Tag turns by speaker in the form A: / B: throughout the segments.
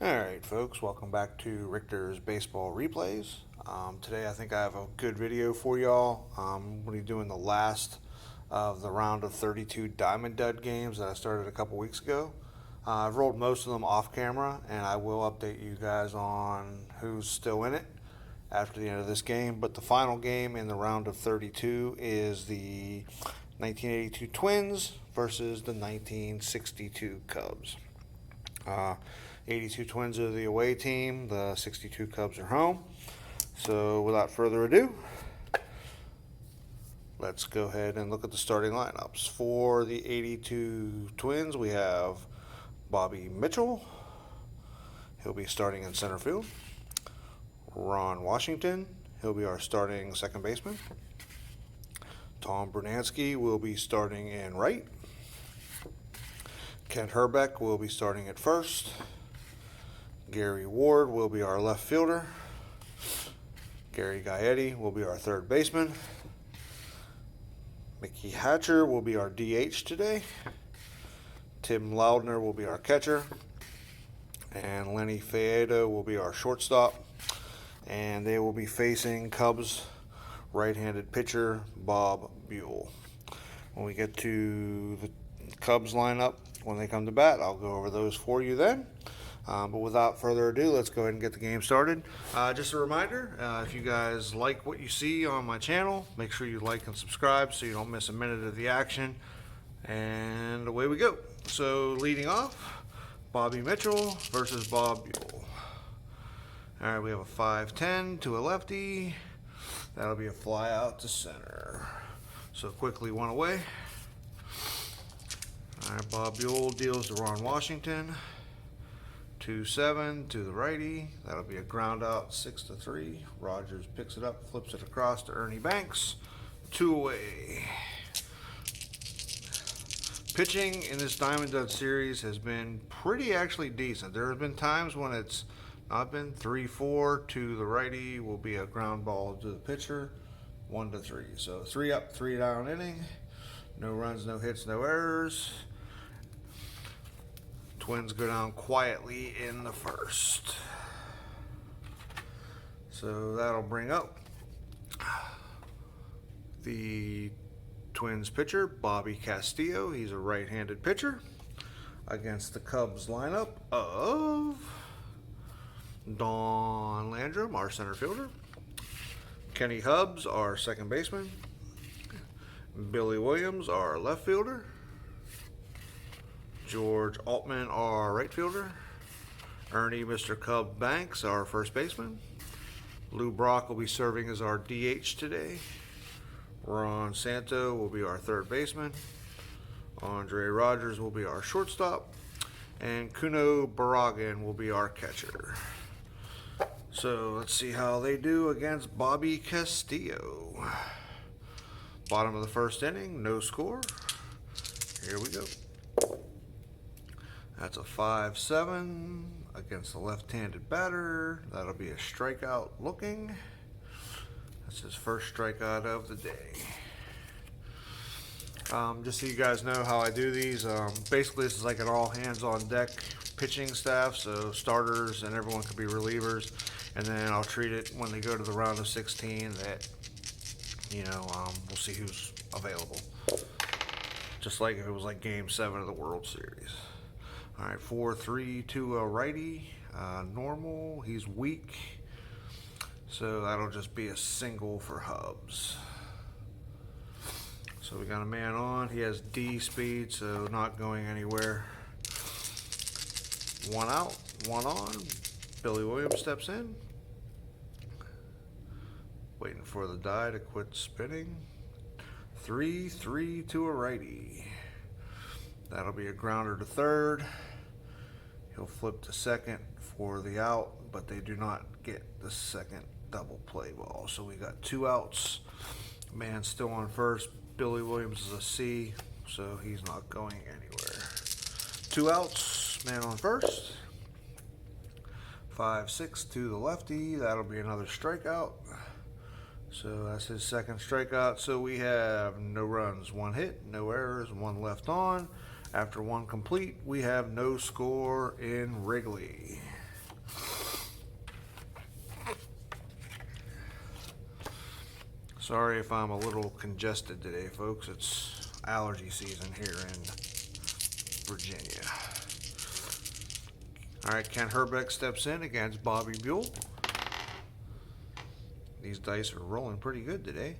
A: Alright folks, welcome back to Richter's Baseball Replays. Today I think I have a good video for y'all. I'm going to be doing the last of the round of 32 Diamond Dud games that I started a couple weeks ago. I've rolled most of them off camera, and I will update you guys on who's still in it after the end of this game. But the final game in the round of 32 is the 1982 Twins versus the 1962 Cubs. 82 Twins are the away team, the 62 Cubs are home. So without further ado, let's go ahead and look at the starting lineups. For the 82 Twins, we have Bobby Mitchell. He'll be starting in center field. Ron Washington, he'll be our starting second baseman. Tom Brunansky will be starting in right. Kent Herbeck will be starting at first. Gary Ward will be our left fielder. Gary Gaetti will be our third baseman. Mickey Hatcher will be our DH today. Tim Loudner will be our catcher. And Lenny Fayeda will be our shortstop. And they will be facing Cubs right-handed pitcher Bob Buell. When we get to the Cubs lineup, when they come to bat, I'll go over those for you then. But without further ado, let's go ahead and get the game started. Just a reminder, if you guys like what you see on my channel, make sure you like and subscribe so you don't miss a minute of the action. And away we go. So leading off, Bobby Mitchell versus Bob Buell. All right, we have a 5-10 to a lefty. That'll be a fly out to center. So quickly one away. All right, Bob Buell deals to Ron Washington. 2-7 to the righty. That'll be a ground out, 6-3. Rogers picks it up, flips it across to Ernie Banks. 2 away. Pitching in this Diamond Dud series has been pretty actually decent. There have been times when it's not been. 3-4 to the righty will be a ground ball to the pitcher. 1-3. So 3 up, 3 down inning. No runs, no hits, no errors. Twins go down quietly in the first. So that'll bring up the Twins pitcher, Bobby Castillo. He's a right-handed pitcher against the Cubs lineup of Don Landrum, our center fielder. Kenny Hubbs, our second baseman. Billy Williams, our left fielder. George Altman, our right fielder. Ernie Mr. Cub Banks, our first baseman. Lou Brock will be serving as our DH today. Ron Santo will be our third baseman. Andre Rogers will be our shortstop. And Kuno Baragan will be our catcher. So let's see how they do against Bobby Castillo. Bottom of the first inning, no score. Here we go. That's a 5-7 against the left-handed batter. That'll be a strikeout looking. That's his first strikeout of the day. Just so you guys know how I do these, basically this is like an all hands on deck pitching staff, so starters and everyone could be relievers, and then I'll treat it when they go to the round of 16 that, we'll see who's available. Just like if it was like game 7 of the World Series. All right, 4-3 to a righty, normal. He's weak, so that'll just be a single for Hubbs. So we got a man on. He has D speed, so not going anywhere. 1 out, 1 on. Billy Williams steps in. Waiting for the die to quit spinning. 3-3 to a righty. That'll be a grounder to third. He'll flip to second for the out, but they do not get the second double play ball. So we got 2 outs. Man still on first. Billy Williams is a C, so he's not going anywhere. 2 outs, man on first. 5-6 to the lefty. That'll be another strikeout. So that's his second strikeout. So we have no runs, 1 hit, no errors, 1 left on. After 1 complete, we have no score in Wrigley. Sorry if I'm a little congested today, folks. It's allergy season here in Virginia. All right, Ken Herbeck steps in against Bobby Buell. These dice are rolling pretty good today.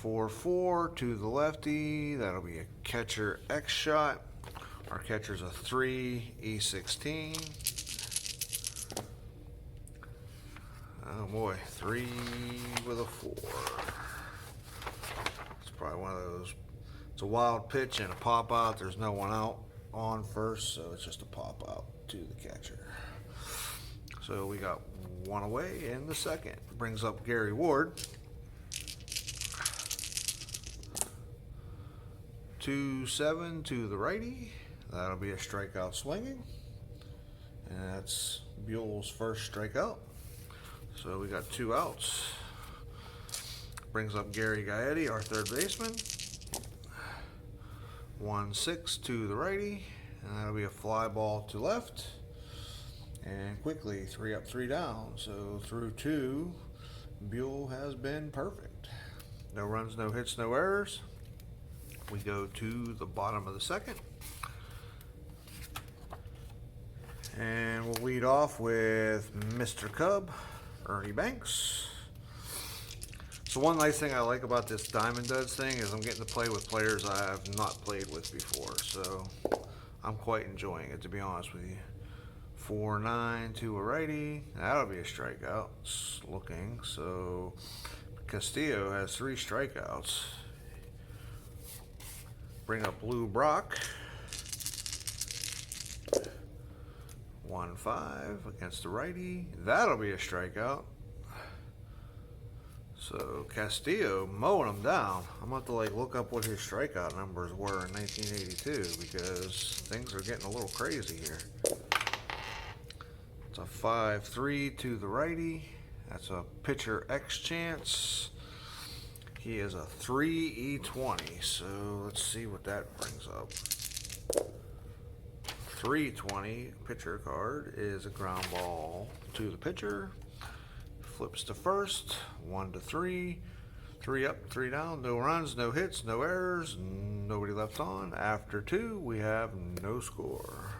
A: 4-4 to the lefty. That'll be a catcher X shot. Our catcher's a 3, E16. Oh boy, 3 with a 4. It's probably one of those. It's a wild pitch and a pop out. There's no one out on first, so it's just a pop out to the catcher. So we got one away in the second. Brings up Gary Ward. 2-7 to the righty. That'll be a strikeout swinging. And that's Buell's first strikeout. So we got 2 outs. Brings up Gary Gaetti, our third baseman. 1-6 to the righty. And that'll be a fly ball to left. And quickly, 3 up, 3 down. So through 2, Buell has been perfect. No runs, no hits, no errors. We go to the bottom of the second. And we'll lead off with Mr. Cub, Ernie Banks. So one nice thing I like about this Diamond Duds thing is I'm getting to play with players I have not played with before. So I'm quite enjoying it, to be honest with you. 4-9 to a righty. That'll be a strikeout. It's looking. So Castillo has 3 strikeouts. Bring up Lou Brock. 1-5 against the righty. That'll be a strikeout. So Castillo mowing him down. I'm going to have to look up what his strikeout numbers were in 1982 because things are getting a little crazy here. It's a 5-3 to the righty. That's a pitcher X chance. He is a 3 E20. So let's see what that brings up. 320 pitcher card is a ground ball to the pitcher. Flips to first. 1-3. 3 up, 3 down. No runs, no hits, no errors. Nobody left on. After 2, we have no score.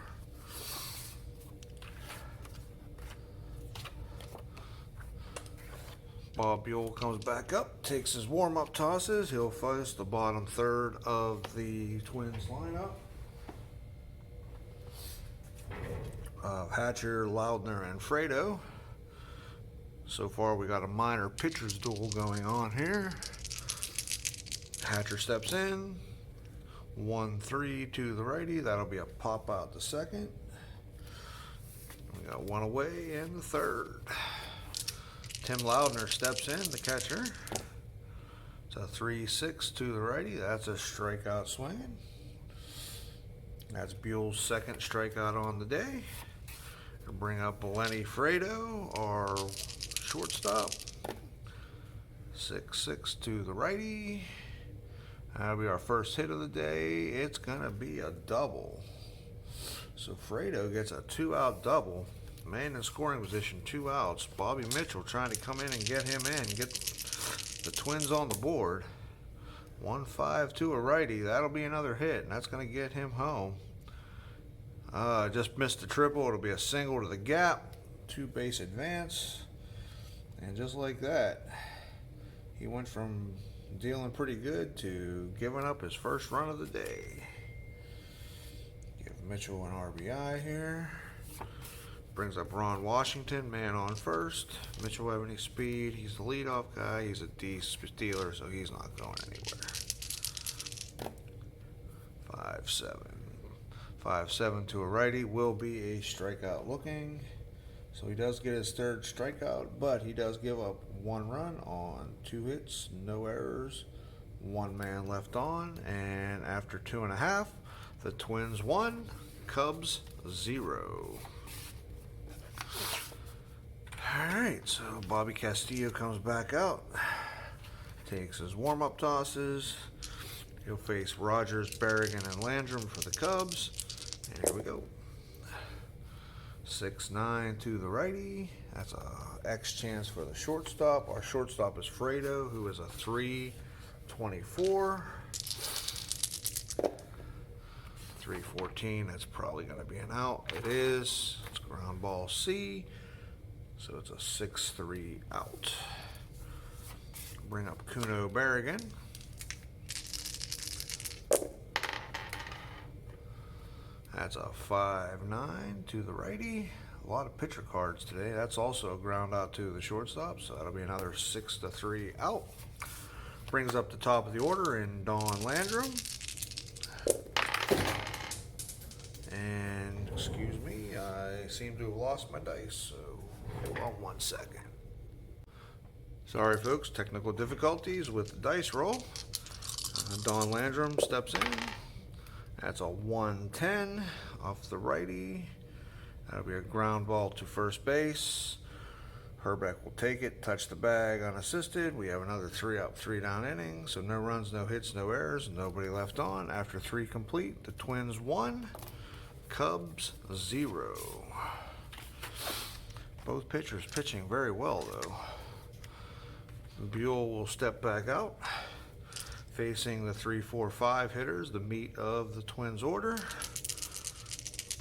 A: Bob Buell comes back up, takes his warm-up tosses. He'll face the bottom third of the Twins lineup. Hatcher, Loudner, and Fredo. So far we got a minor pitcher's duel going on here. Hatcher steps in. 1-3 to the righty. That'll be a pop out the second. We got one away in the third. Tim Loudner steps in, the catcher. It's a 3-6 to the righty. That's a strikeout swinging. That's Buell's second strikeout on the day. We'll bring up Lenny Fredo, our shortstop. 6-6 to the righty. That'll be our first hit of the day. It's going to be a double. So Fredo gets a 2-out double. Man in scoring position, 2 outs. Bobby Mitchell trying to come in and get him in, get the Twins on the board. 1-5 to a righty. That'll be another hit, and that's going to get him home. Just missed the triple. It'll be a single to the gap. 2-base advance. And just like that, he went from dealing pretty good to giving up his first run of the day. Give Mitchell an RBI here. Brings up Ron Washington, man on first. Mitchell have any speed. He's the leadoff guy. He's a D stealer, so he's not going anywhere. 5-7. 5-7 to a righty will be a strikeout looking. So he does get his third strikeout, but he does give up 1 run on 2 hits, no errors, 1 man left on. And after 2.5, the Twins 1, Cubs 0. Alright, so Bobby Castillo comes back out, takes his warm-up tosses. He'll face Rogers, Berrigan, and Landrum for the Cubs. And here we go. 6-9 to the righty. That's a X chance for the shortstop. Our shortstop is Fredo, who is a 3-24. 3-14, that's probably going to be an out. It is. It's ground ball C. So it's a 6-3 out. Bring up Kuno Berrigan. That's a 5-9 to the righty. A lot of pitcher cards today. That's also a ground out to the shortstop, so that'll be another 6-3 out. Brings up the top of the order in Don Landrum. And, excuse me, I seem to have lost my dice, so hold on 1 second. Sorry folks, technical difficulties with the dice roll. Don Landrum steps in. That's a 1-10 off the righty. That'll be a ground ball to first base. Herbeck will take it, touch the bag unassisted. We have another 3-out, 3-down inning. So no runs, no hits, no errors, nobody left on. After 3 complete, the Twins 1, Cubs 0. Both pitchers pitching very well though. Buell will step back out, facing the 3-4-5 hitters, the meat of the Twins order.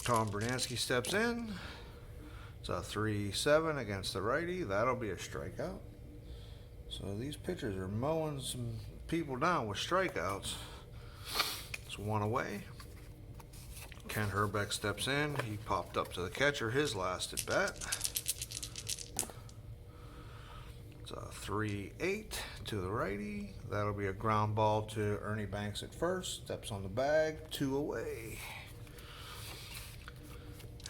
A: Tom Bernansky steps in. It's a 3-7 against the righty. That'll be a strikeout. So these pitchers are mowing some people down with strikeouts. It's 1 away. Ken Herbeck steps in. He popped up to the catcher, his last at bat. It's a 3-8 to the righty. That'll be a ground ball to Ernie Banks at first. Steps on the bag, 2 away.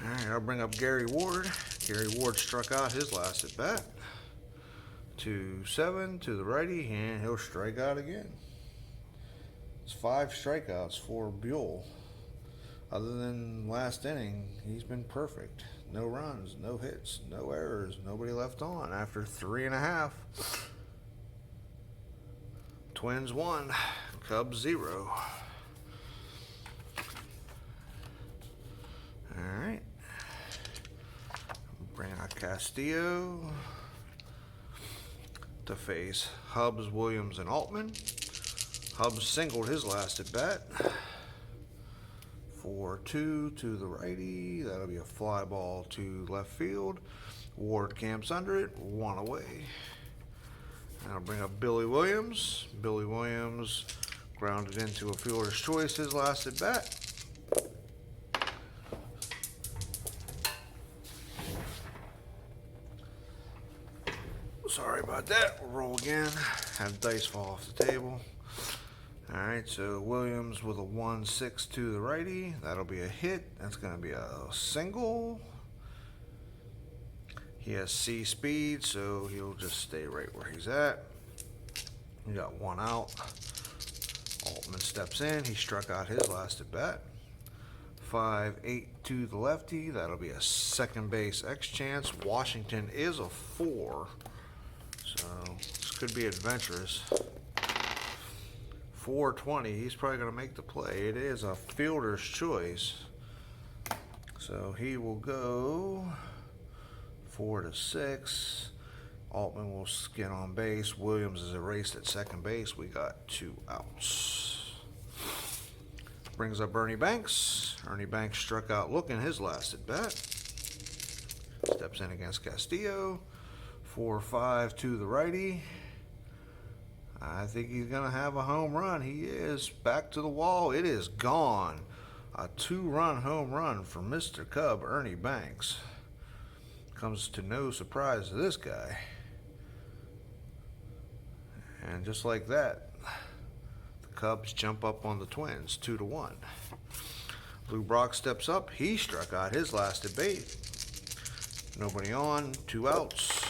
A: All right, I'll bring up Gary Ward. Gary Ward struck out his last at bat. 2-7 to the righty, and he'll strike out again. It's 5 strikeouts for Buell. Other than last inning, he's been perfect. No runs, no hits, no errors, nobody left on after 3.5. Twins 1, Cubs 0. All right. Bring out Castillo to face Hubbs, Williams, and Altman. Hubbs singled his last at bat. 4-2 to the righty. That'll be a fly ball to left field. Ward camps under it, 1 away. That'll bring up Billy Williams. Billy Williams grounded into a fielder's choice his last at bat. Sorry about that. We'll roll again. Have dice fall off the table. All right, so Williams with a 1-6 to the righty. That'll be a hit. That's going to be a single. He has C speed, so he'll just stay right where he's at. We got 1 out. Altman steps in. He struck out his last at bat. 5-8 to the lefty. That'll be a second base X chance. Washington is a 4. So this could be adventurous. 420, he's probably going to make the play. It is a fielder's choice. So he will go 4-6. Altman will skin on base. Williams is erased at second base. We got 2 outs. Brings up Ernie Banks. Ernie Banks struck out looking his last at bat. Steps in against Castillo. 4-5 to the righty. I think he's going to have a home run. He is. Back to the wall. It is gone. A 2-run home run for Mr. Cub, Ernie Banks. Comes to no surprise to this guy. And just like that, the Cubs jump up on the Twins, 2-1. Lou Brock steps up. He struck out his last at bat. Nobody on. 2 outs.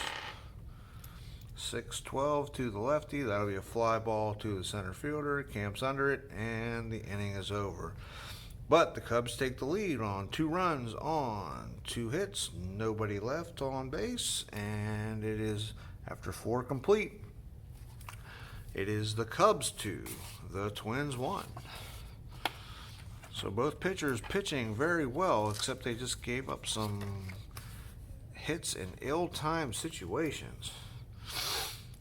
A: 6-12 to the lefty. That'll be a fly ball to the center fielder. Camps under it, and the inning is over. But the Cubs take the lead on 2 runs on 2 hits. Nobody left on base, and it is, after 4 complete, it is the Cubs 2, the Twins 1. So both pitchers pitching very well, except they just gave up some hits in ill-timed situations.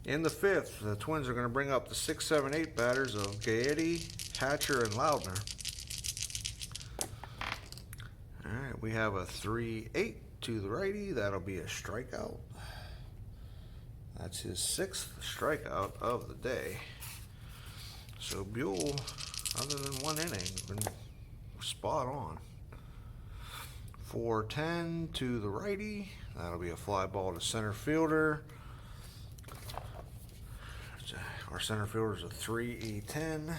A: In the 5th, the Twins are going to bring up the 6, 7, 8 batters of Gaetti, Hatcher, and Loudner. All right, we have a 3-8 to the righty. That'll be a strikeout. That's his 6th strikeout of the day. So Buell, other than 1 inning, has been spot on. 4-10 to the righty. That'll be a fly ball to center fielder. Our center fielder is a 3-E-10.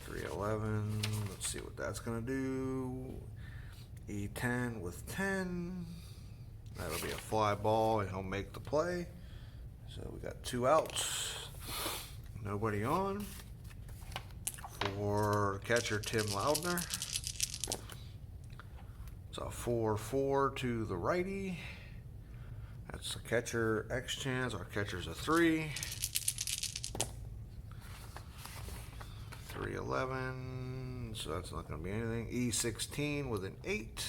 A: 3-11. Let's see what that's going to do. E10 with 10. That'll be a fly ball, and he'll make the play. So we got 2 outs. Nobody on. For catcher Tim Loudner. It's a 4-4 to the righty. That's the catcher X chance. Our catcher's a 3. 3-11. So that's not going to be anything. E16 with an 8.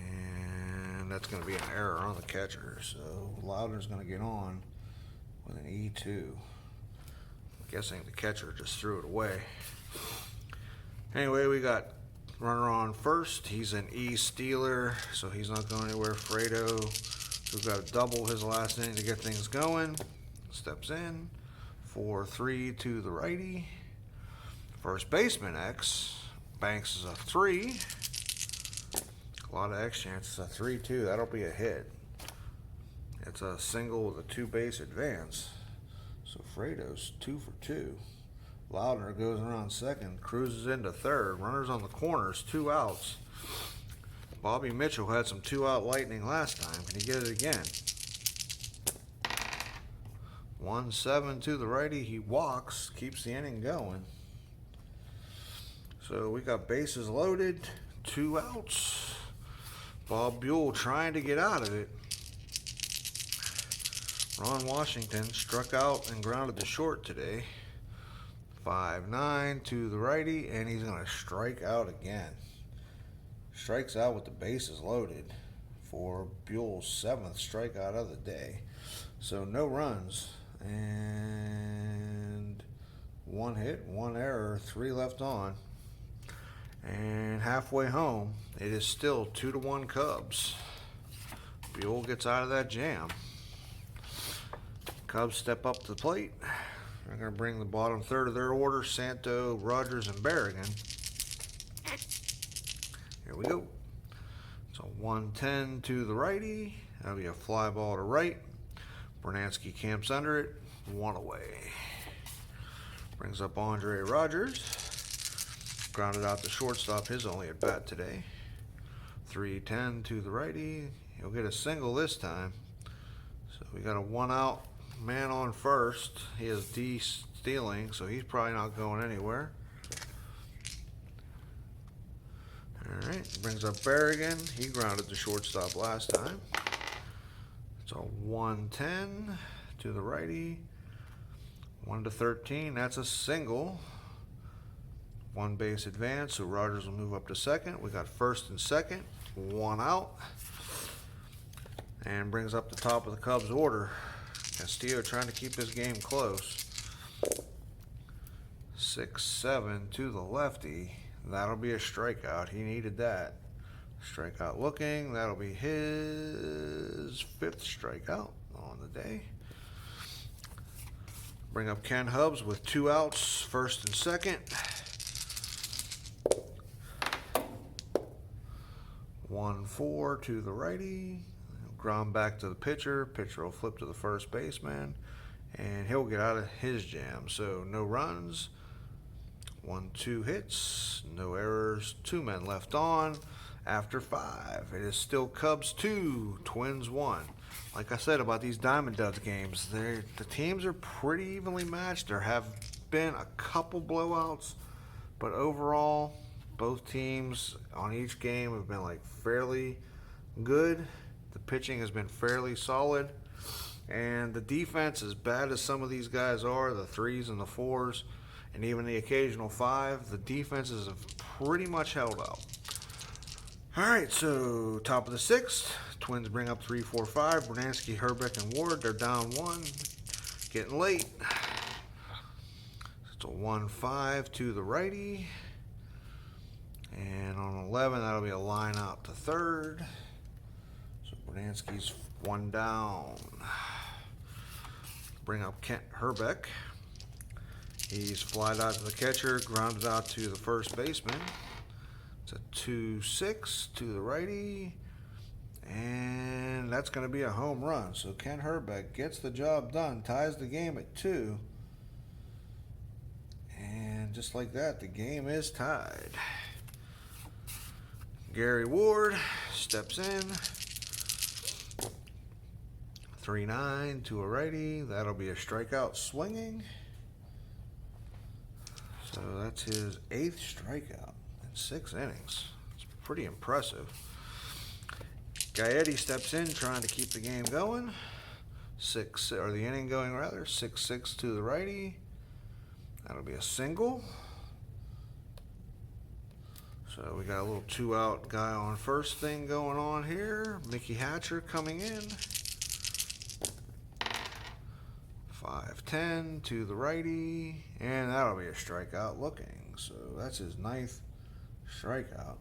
A: And that's going to be an error on the catcher. So Loudner's going to get on with an E2. I'm guessing the catcher just threw it away. Anyway, we got runner on first. He's an E stealer, so he's not going anywhere. Fredo, who's got to double his last inning to get things going, steps in. 4-3 to the righty. First baseman X. Banks is a 3. A lot of X chances. A 3-2. That'll be a hit. It's a single with a 2-base advance. So Fredo's 2 for 2. Loudner goes around second, cruises into third. Runners on the corners, 2 outs. Bobby Mitchell had some 2-out lightning last time. Can he get it again? 1-7 to the righty. He walks, keeps the inning going. So we got bases loaded, 2 outs. Bob Buell trying to get out of it. Ron Washington struck out and grounded to short today. 5-9 to the righty, and he's going to strike out again. Strikes out with the bases loaded for Buell's 7th strikeout of the day. So no runs and 1 hit, 1 error, 3 left on. And halfway home, it is still 2-1 Cubs. Buell gets out of that jam. Cubs step up to the plate. They're going to bring the bottom third of their order, Santo, Rogers, and Berrigan. Here we go. So 1-10 to the righty. That'll be a fly ball to right. Bernansky camps under it. 1 away. Brings up Andre Rogers. Grounded out the shortstop, his only at bat today. 3-10 to the righty. He'll get a single this time. So we got a 1-out. Man on first. He is D stealing, so he's probably not going anywhere. Alright, brings up Berrigan. He grounded the shortstop last time. It's a 1-10 to the righty. 1-13. That's a single. 1 base advance, so Rogers will move up to second. We got first and second. 1 out. And brings up the top of the Cubs order. Castillo trying to keep this game close. 6-7 to the lefty. That'll be a strikeout. He needed that. Strikeout looking. That'll be his 5th strikeout on the day. Bring up Ken Hubbs with 2 outs, first and second. 1-4 to the righty. Ground back to the pitcher. Pitcher will flip to the first baseman, and he'll get out of his jam. So no runs, 1-2 hits, no errors, 2 men left on after 5. It is still Cubs 2, Twins 1. Like I said about these Diamond Duds games, the teams are pretty evenly matched. There have been a couple blowouts, but overall, both teams on each game have been like fairly good. The pitching has been fairly solid, and the defense, as bad as some of these guys are, the 3s and the 4s, and even the occasional 5, the defenses have pretty much held up. All right, so top of the sixth, Twins bring up 3, 4, 5. Bernansky, Herbeck, and Ward, they're down 1. Getting late. It's a 1-5 to the righty. And on 11, that'll be a line out to third. So Bernansky's 1 down. Bring up Kent Herbeck. He's flied out to the catcher, grounded out to the first baseman. It's a 2-6 to the righty. And that's going to be a home run. So Kent Herbeck gets the job done, ties the game at 2. And just like that, the game is tied. Gary Ward steps in. 3-9 to a righty. That'll be a strikeout swinging. So that's his 8th strikeout in 6 innings. It's pretty impressive. Gaetti steps in, trying to keep the game going. The inning going rather. 6-6 to the righty. That'll be a single. So we got a little 2-out guy on first thing going on here. Mickey Hatcher coming in. 5-10 to the righty. And that'll be a strikeout looking. So that's his 9th strikeout.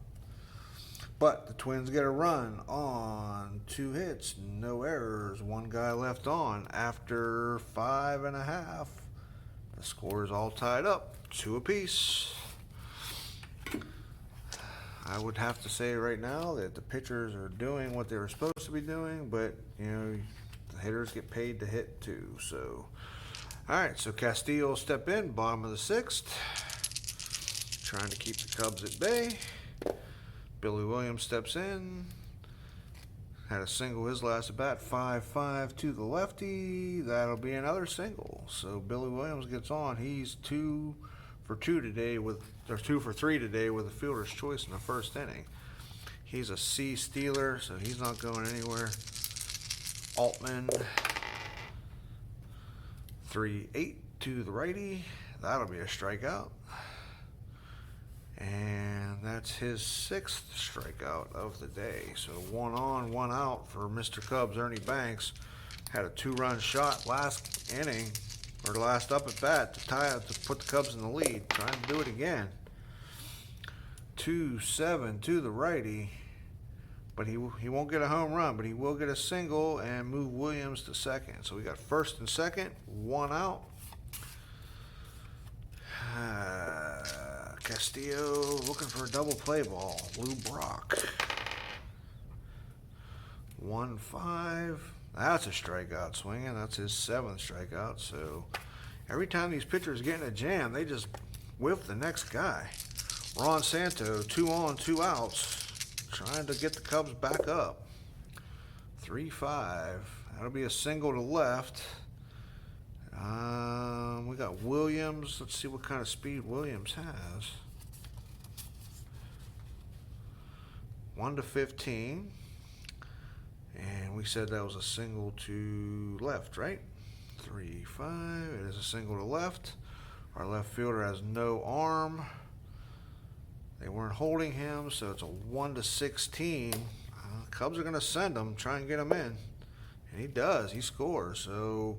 A: But the Twins get a run on 2 hits, no errors, 1 guy left on after 5.5. The score is all tied up, 2 apiece. I would have to say right now that the pitchers are doing what they were supposed to be doing, but you know, the hitters get paid to hit too. So, all right. So Castillo step in, bottom of the 6th, trying to keep the Cubs at bay. Billy Williams steps in. Had a single his last at bat, 5-5 to the lefty. That'll be another single. So Billy Williams gets on. He's 2 for 3 today with a fielder's choice in the first inning. He's a C stealer, so he's not going anywhere. Altman, 3-8 to the righty. That'll be a strikeout. And that's his 6th strikeout of the day. So 1 on, 1 out for Mr. Cubs. Ernie Banks had a 2-run shot last inning, or last up at bat to put the Cubs in the lead. Trying to do it again. 2-7 to the righty. But he won't get a home run, but he will get a single and move Williams to second. So we got first and second, 1 out. Castillo looking for a double play ball. Lou Brock. 1-5. That's a strikeout swinging. That's his 7th strikeout. So every time these pitchers get in a jam, they just whiff the next guy. Ron Santo, 2 on, 2 outs, trying to get the Cubs back up. 3-5. That'll be a single to left. We got Williams. Let's see what kind of speed Williams has. 1-15. And we said that was a single to left, right? 3-5. It is a single to left. Our left fielder has no arm. They weren't holding him, so it's a 1-16. Cubs are going to send him, try and get him in. And he does. He scores. So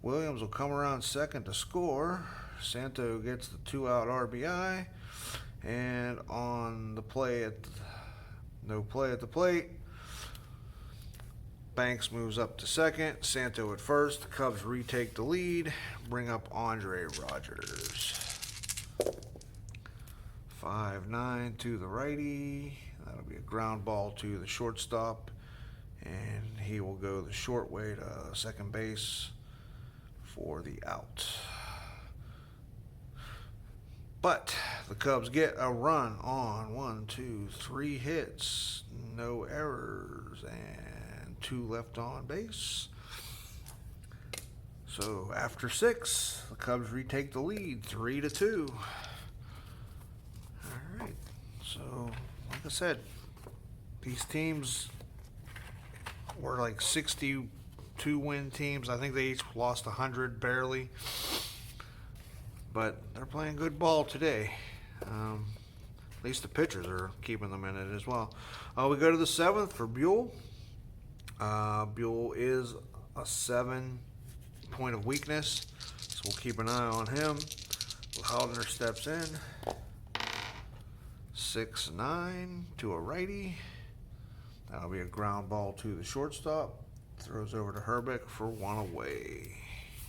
A: Williams will come around second to score. Santo gets the 2-out RBI. And on the play no play at the plate, Banks moves up to second. Santo at first. The Cubs retake the lead. Bring up Andre Rogers. 5-9 to the righty. That'll be a ground ball to the shortstop. And he will go the short way to second base for the out. But the Cubs get a run on 3 hits, no errors, and 2 left on base. So after 6, the Cubs retake the lead, 3-2. All right. So like I said, these teams were like 62-win teams. I think they each lost 100 least the pitchers are keeping them in it as well. We go to the 7th for Buell. Buell is a 7 point of weakness, so we'll keep an eye on him. Haldner steps in. 6-9 to a righty. That'll be a ground ball to the shortstop. Throws over to Herbeck for one away.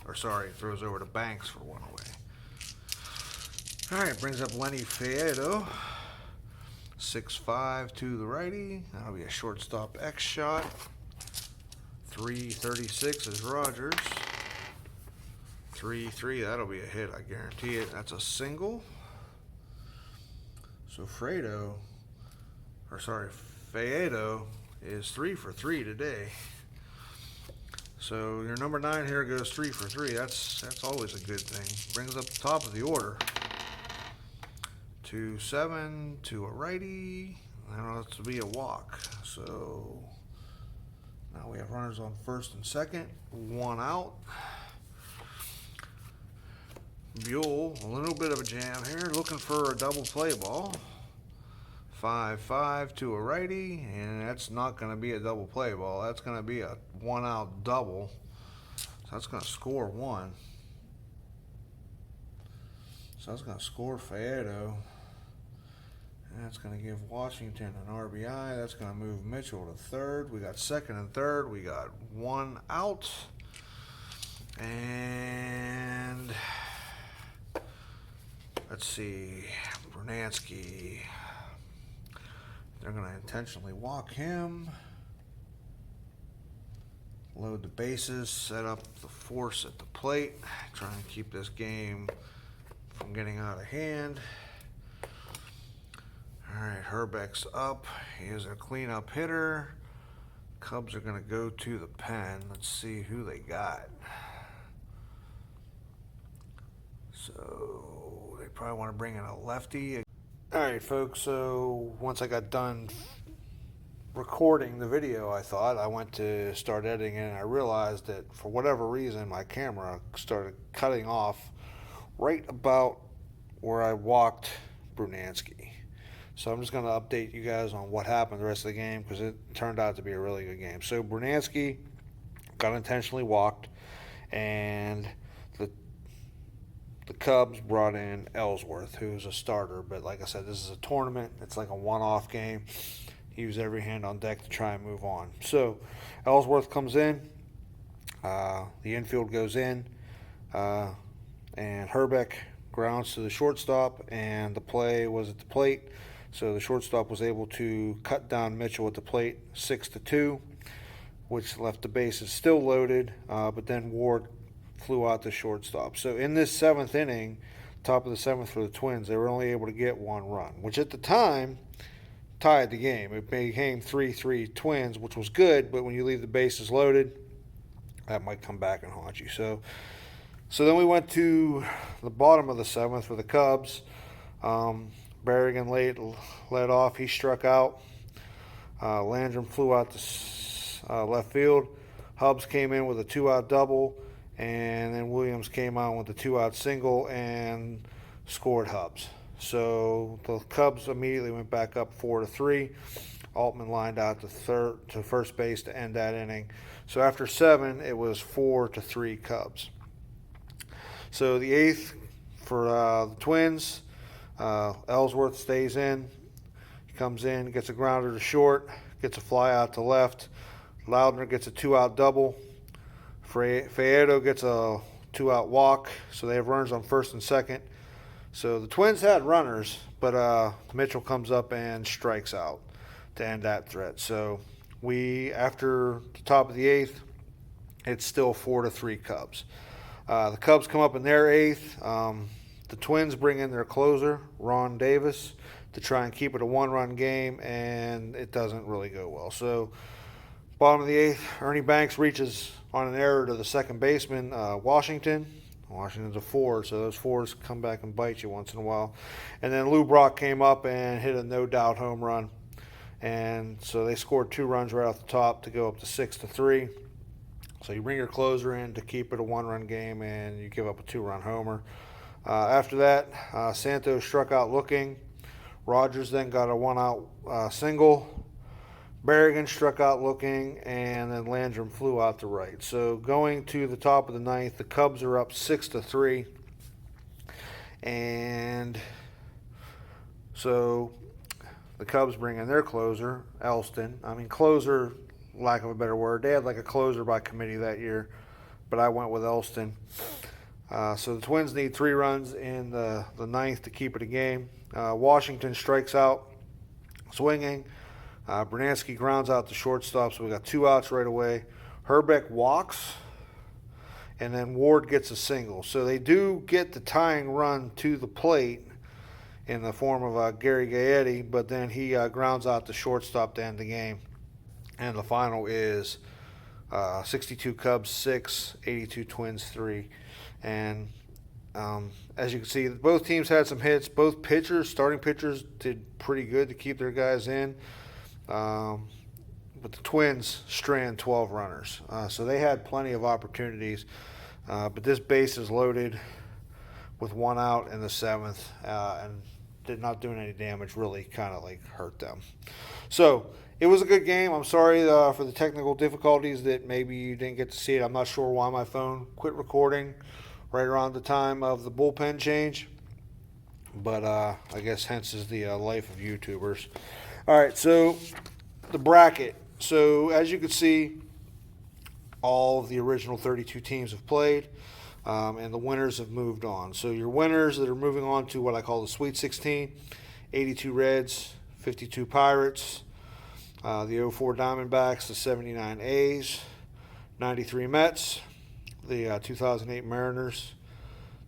A: Or sorry, throws over to Banks for one away. All right, brings up Lenny Fayetto. 6-5 to the righty. That'll be a shortstop X shot. 3-36 is Rogers. 3-3, that'll be a hit, I guarantee it. That's a single. So Fayetto is 3 for 3 today. So your number 9 here goes 3 for 3. That's always a good thing. Brings up the top of the order. 2-7 to a righty. That'll have to be a walk. So now we have runners on first and second. 1 out. Buell, a little bit of a jam here, looking for a double play ball. 5-5 to a righty, and that's not going to be a double play ball. That's going to be a 1 out double. So that's going to score 1. So that's going to score Fayetto. And that's going to give Washington an RBI. That's going to move Mitchell to third. We got second and third. We got 1 out. And let's see, Brunansky. They're going to intentionally walk him. Load the bases, set up the force at the plate. Try and keep this game from getting out of hand. All right, Herbeck's up. He is a cleanup hitter. Cubs are going to go to the pen. Let's see who they got. So they probably want to bring in a lefty. All right, folks, so once I got done recording the video, I went to start editing it, and I realized that for whatever reason, my camera started cutting off right about where I walked Brunansky. So I'm just going to update you guys on what happened the rest of the game, because it turned out to be a really good game. So Brunansky got intentionally walked, and the Cubs brought in Ellsworth, who's a starter. But like I said, this is a tournament. It's like a one-off game. He used every hand on deck to try and move on. So Ellsworth comes in. The infield goes in. And Herbeck grounds to the shortstop. And the play was at the plate. So the shortstop was able to cut down Mitchell at the plate 6-2, which left the bases still loaded. But then Ward flew out the shortstop. So in this 7th inning, top of the 7th for the Twins, they were only able to get 1 run, which at the time tied the game. It became 3-3 Twins, which was good, but when you leave the bases loaded, that might come back and haunt you. So then we went to the bottom of the 7th for the Cubs. Berrigan led off. He struck out. Landrum flew out to left field. Hubbs came in with a 2-out double. And then Williams came on with a 2-out single and scored Hubbs. So the Cubs immediately went back up 4-3. Altman lined out to first base to end that inning. So after 7, it was 4-3 Cubs. So the 8th for the Twins, Ellsworth stays in. He comes in, gets a grounder to short, gets a fly out to left. Loudner gets a 2-out double. Fayetto gets a 2-out walk, so they have runners on first and second. So the Twins had runners, but Mitchell comes up and strikes out to end that threat. So after the top of the 8th, it's still 4-3 Cubs. The Cubs come up in their 8th. The Twins bring in their closer, Ron Davis, to try and keep it a 1-run game, and it doesn't really go well. So bottom of the 8th, Ernie Banks reaches on an error to the second baseman, Washington. Washington's a 4, so those 4s come back and bite you once in a while. And then Lou Brock came up and hit a no-doubt home run. And so they scored 2 runs right off the top to go up to 6-3. So you bring your closer in to keep it a 1-run game, and you give up a 2-run homer. After that, Santos struck out looking. Rogers then got a 1-out single. Berrigan struck out looking, and then Landrum flew out to right. So going to the top of the ninth, the Cubs are up 6-3. And so the Cubs bring in their closer, Elston. I mean, closer, lack of a better word. They had like a closer by committee that year, but I went with Elston. So the Twins need 3 runs in the ninth to keep it a game. Washington strikes out, swinging. Bernansky grounds out the shortstop, so we got 2 outs right away. Herbeck walks, and then Ward gets a single. So they do get the tying run to the plate in the form of Gary Gaetti, but then he grounds out the shortstop to end the game. And the final is 62 Cubs 6, 82 Twins 3. And as you can see, both teams had some hits. Both pitchers, starting pitchers, did pretty good to keep their guys in. But the Twins strand 12 runners. So they had plenty of opportunities. But this base is loaded with 1 out in the 7th, and did not do any damage, really kind of like hurt them. So it was a good game. I'm sorry for the technical difficulties that maybe you didn't get to see it. I'm not sure why my phone quit recording right around the time of the bullpen change. But I guess hence is the life of YouTubers. All right, so the bracket. So as you can see, all of the original 32 teams have played, and the winners have moved on. So your winners that are moving on to what I call the Sweet 16, 82 Reds, 52 Pirates, the 04 Diamondbacks, the 79 A's, 93 Mets, the 2008 Mariners,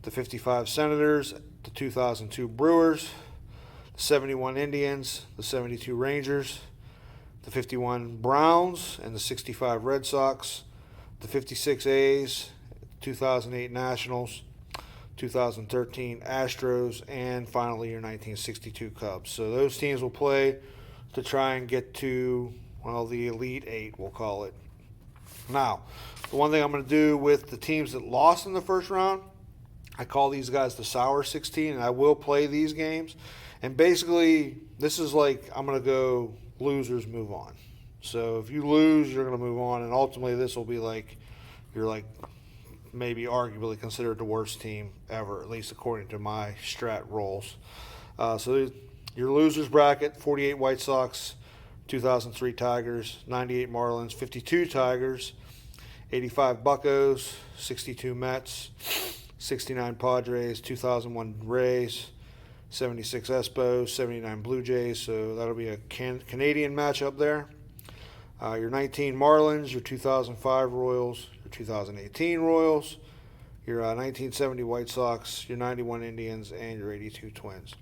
A: the 55 Senators, the 2002 Brewers, the 71 Indians, the 72 Rangers, the 51 Browns, and the 65 Red Sox, the 56 A's, 2008 Nationals, 2013 Astros, and finally your 1962 Cubs. So those teams will play to try and get to, well, the Elite Eight, we'll call it. Now, the one thing I'm going to do with the teams that lost in the first round, I call these guys the Sour 16, and I will play these games. And basically, this is like I'm going to go losers move on. So if you lose, you're going to move on, and ultimately this will be like you're like maybe arguably considered the worst team ever, at least according to my strat rolls. So your losers bracket: 48 White Sox, 2003 Tigers, 98 Marlins, 52 Tigers, 85 Buccos, 62 Mets, 69 Padres, 2001 Rays, 76 Expos, 79 Blue Jays. So that'll be a Canadian matchup there. Your 19 Marlins, your 2005 Royals, your 2018 Royals, your 1970 White Sox, your 91 Indians, and your 82 Twins.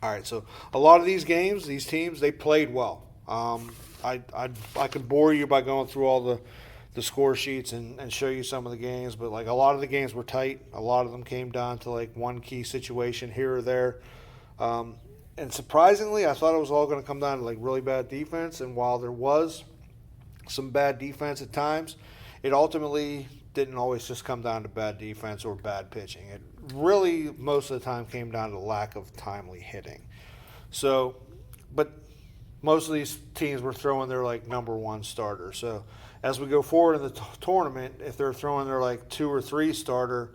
A: All right, so a lot of these games, these teams, they played well. I could bore you by going through all the score sheets and show you some of the games, but like a lot of the games were tight. A lot of them came down to like one key situation here or there. And surprisingly, I thought it was all going to come down to like really bad defense. And while there was some bad defense at times, it ultimately didn't always just come down to bad defense or bad pitching. It really most of the time came down to lack of timely hitting. So, but most of these teams were throwing their like number 1 starter. So as we go forward in the tournament, if they're throwing their like 2 or 3 starter,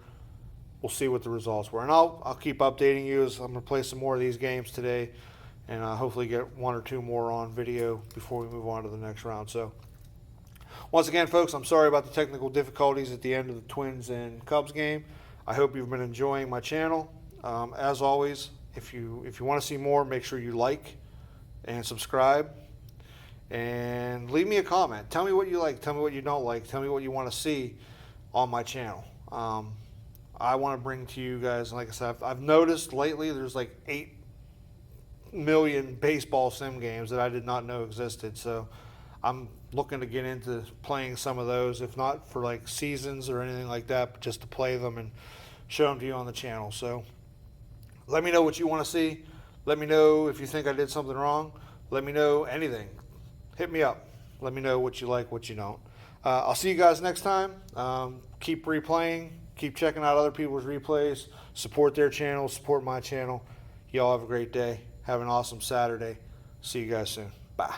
A: we'll see what the results were. And I'll keep updating you as I'm going to play some more of these games today and hopefully get 1 or 2 more on video before we move on to the next round. So once again, folks, I'm sorry about the technical difficulties at the end of the Twins and Cubs game. I hope you've been enjoying my channel. As always, if you want to see more, make sure you like and subscribe. And leave me a comment. Tell me what you like. Tell me what you don't like. Tell me what you want to see on my channel. I want to bring to you guys, like I said, I've noticed lately there's like 8 million baseball sim games that I did not know existed. So I'm looking to get into playing some of those, if not for like seasons or anything like that, but just to play them and show them to you on the channel. So let me know what you want to see. Let me know if you think I did something wrong. Let me know anything. Hit me up. Let me know what you like, what you don't. I'll see you guys next time. Keep replaying. Keep checking out other people's replays. Support their channel. Support my channel. Y'all have a great day. Have an awesome Saturday. See you guys soon. Bye.